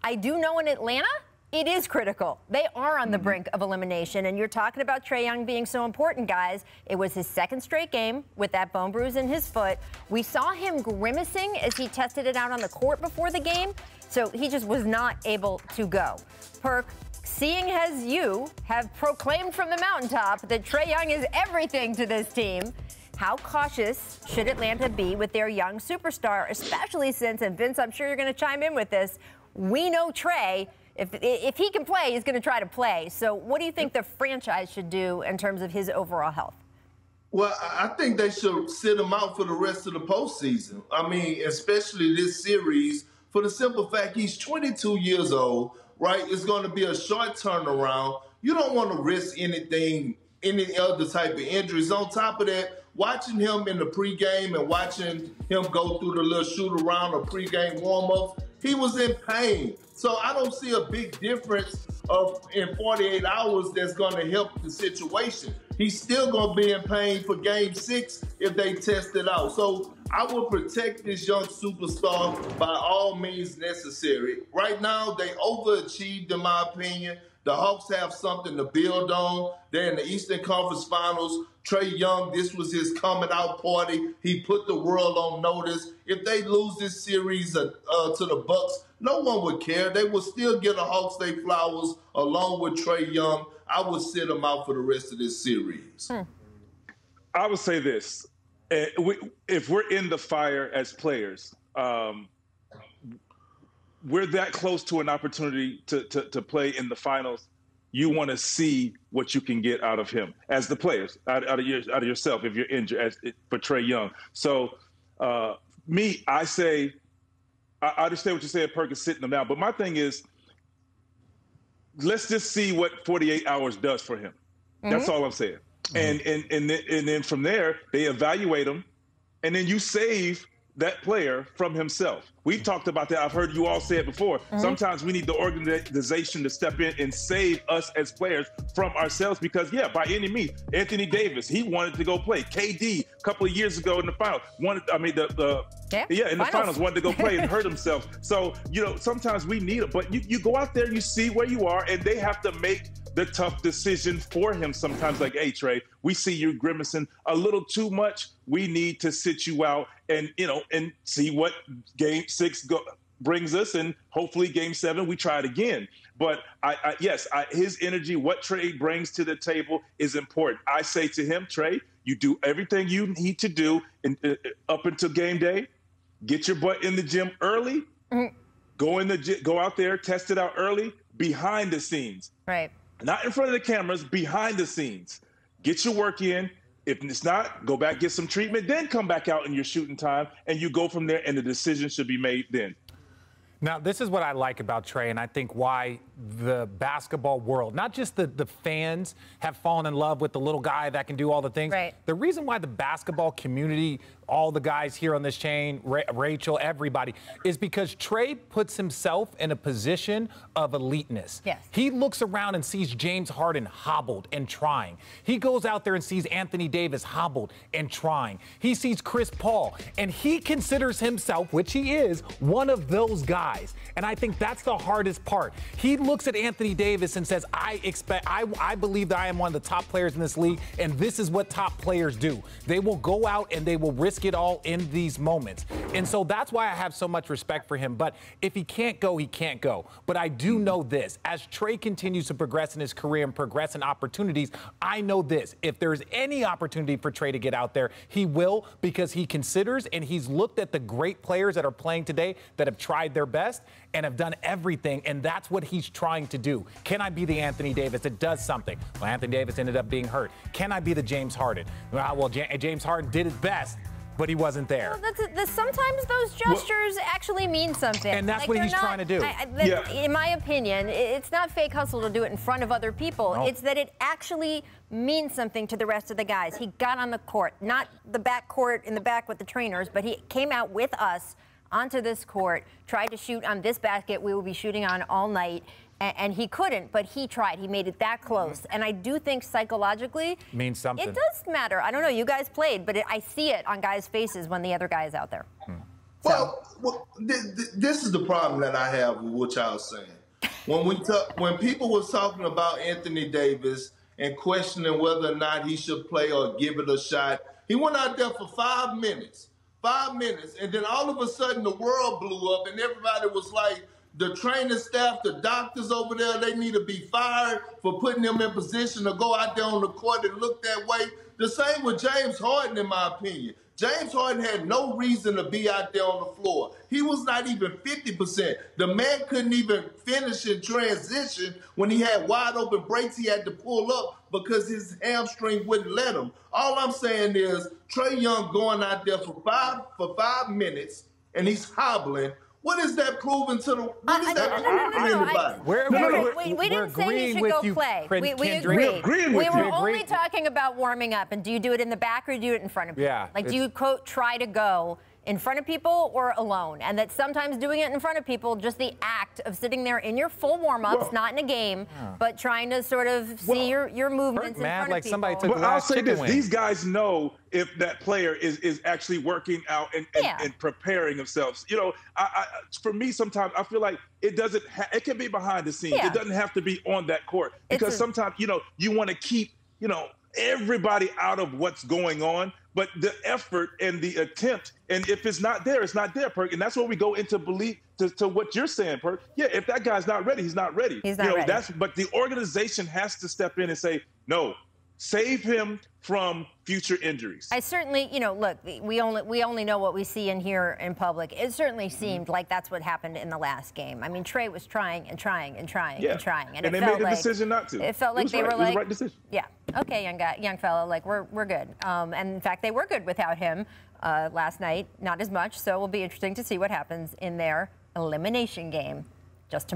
I do know in Atlanta, it is critical. They are on the brink of elimination, and you're talking about Trae Young being so important, guys. It was his second straight game with that bone bruise in his foot. We saw him grimacing as he tested it out on the court before the game, so he just was not able to go. Perk, seeing as you have proclaimed from the mountaintop that Trae Young is everything to this team, how cautious should Atlanta be with their young superstar, especially since, and Vince, I'm sure you're going to chime in with this, we know Trae, if he can play, he's going to try to play. So what do you think the franchise should do in terms of his overall health? Well, I think they should sit him out for the rest of the postseason. I mean, especially this series, for the simple fact he's 22 years old, right? It's going to be a short turnaround. You don't want to risk anything, any other type of injuries. On top of that, watching him in the pregame and watching him go through the little shoot-around or pregame warm-ups, he was in pain. So I don't see a big difference in 48 hours that's going to help the situation. He's still going to be in pain for Game 6 if they test it out. So I will protect this young superstar by all means necessary. Right now, they overachieved, in my opinion. The Hawks have something to build on. They're in the Eastern Conference Finals. Trae Young, this was his coming out party. He put the world on notice. If they lose this series to the Bucks, no one would care. They would still get the Hawks their flowers along with Trae Young. I would sit him out for the rest of this series. I would say this. If we're in the fire as players, we're that close to an opportunity to play in the finals. You want to see what you can get out of him as the players, out of yourself if you're injured for Trae Young. So I say, I understand what you're saying, Perkins, sitting him down. But my thing is, let's just see what 48 hours does for him. That's all I'm saying. And then from there, they evaluate him, and then you save that player from himself. We've talked about that. I've heard you all say it before. Sometimes we need the organization to step in and save us as players from ourselves because, yeah, by any means, Anthony Davis, he wanted to go play. KD, a couple of years ago in the finals, in the finals, wanted to go play and hurt himself. So, sometimes we need it. But you go out there, you see where you are, and they have to make the tough decision for him sometimes. Like, hey, Trae, we see you grimacing a little too much. We need to sit you out and see what Game 6 brings us, and hopefully Game 7 we try it again. But his energy, what Trae brings to the table, is important. I say to him, Trae, you do everything you need to do up until game day. Get your butt in the gym early. Go out there, test it out early, behind the scenes. Right. Not in front of the cameras, behind the scenes. Get your work in. If it's not, go back, get some treatment, then come back out in your shooting time, and you go from there, and the decision should be made then. Now, this is what I like about Trae, and I think why the basketball world, not just the fans, have fallen in love with the little guy that can do all the things. Right. The reason why the basketball community, all the guys here on this chain, Rachel, everybody, is because Trae puts himself in a position of eliteness. Yes. He looks around and sees James Harden hobbled and trying. He goes out there and sees Anthony Davis hobbled and trying. He sees Chris Paul, and he considers himself, which he is, one of those guys. And I think that's the hardest part. He looks at Anthony Davis and says, I believe that I am one of the top players in this league, and this is what top players do. They will go out and they will risk it all in these moments. And so that's why I have so much respect for him. But if he can't go, he can't go. But I do know this. As Trae continues to progress in his career and progress in opportunities, I know this. If there's any opportunity for Trae to get out there, he will, because he considers and he's looked at the great players that are playing today that have tried their best and have done everything, and that's what he's trying to do. Can I be the Anthony Davis that does something? Well, Anthony Davis ended up being hurt. Can I be the James Harden? Well, James Harden did his best, but he wasn't there. Well, sometimes those gestures actually mean something. And that's what he's trying to do. In my opinion, it's not fake hustle to do it in front of other people. No. It's that it actually means something to the rest of the guys. He got on the court, not the back court in the back with the trainers, but he came out with us onto this court, tried to shoot on this basket we will be shooting on all night, and he couldn't, but he tried. He made it that close. And I do think psychologically means something. It does matter. I don't know, you guys played, but I see it on guys' faces when the other guy is out there. This is the problem that I have with what y'all saying. When people was talking about Anthony Davis and questioning whether or not he should play or give it a shot, he went out there for 5 minutes. 5 minutes, and then all of a sudden the world blew up, and everybody was like, the training staff, the doctors over there, they need to be fired for putting them in position to go out there on the court and look that way. The same with James Harden, in my opinion. James Harden had no reason to be out there on the floor. He was not even 50%. The man couldn't even finish in transition when he had wide open breaks he had to pull up because his hamstring wouldn't let him. All I'm saying is Trae Young going out there for five minutes and he's hobbling. What is that proving to the? What is that proving to anybody? We didn't say you should go play. We agree. We were only talking about warming up. And do you do it in the back or do you do it in front of people? Yeah. Like, do you, quote, try to go in front of people or alone? And that sometimes doing it in front of people, just the act of sitting there in your full warm-ups, not in a game, but trying to sort of see your movements in front of people. Somebody took I'll say this. These guys know if that player is actually working out and preparing themselves. You know, for me, sometimes I feel like it doesn't. It can be behind the scenes. It doesn't have to be on that court because sometimes you want to keep everybody out of what's going on. But the effort and the attempt, and if it's not there, it's not there, Perk. And that's where we go into belief to what you're saying, Perk. Yeah, if that guy's not ready, he's not ready. He's not ready. But the organization has to step in and say, no, save him from future injuries. I certainly, look, we only know what we see and hear in public. It certainly seemed like that's what happened in the last game. I mean, Trae was trying and trying and trying and trying. And they made the decision not to. It felt like they were like, it was the right decision. Yeah, okay, young fella, like we're good. And in fact, they were good without him last night. Not as much, so it will be interesting to see what happens in their elimination game just tomorrow.